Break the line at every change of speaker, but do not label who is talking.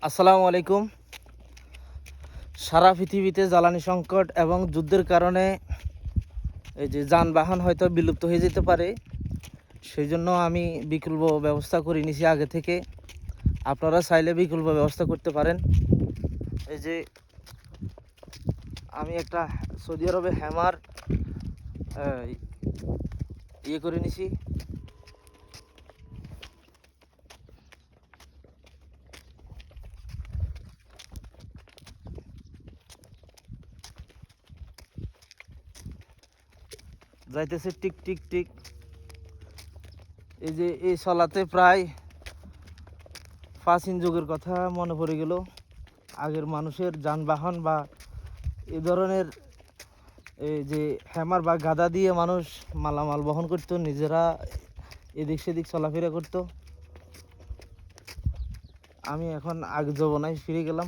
আসসালামু আলাইকুম। সারা পৃথিবীতে জ্বালানি সংকট এবং যুদ্ধের কারণে এই যে যানবাহন হয়তো বিলুপ্ত হয়ে যেতে পারে, সেই জন্য আমি বিকল্প ব্যবস্থা করে নিয়েছি আগে থেকে। আপনারা চাইলে বিকল্প ব্যবস্থা করতে পারেন। এই যে আমি একটা সৌদি আরবে হ্যামার ইয়ে করে নিছি। যাইতেছে টিক টিক টিক। এই যে এই চলাতে প্রায় প্রাচীন যুগের কথা মনে পড়ে গেল। আগের মানুষের যানবাহন বা এই ধরনের এই যে হ্যামার বা গাদা দিয়ে মানুষ মালামাল বহন করতো, নিজেরা এদিক সেদিক চলাফেরা করতো। আমি এখন আগ যৌবনায় ফিরে গেলাম।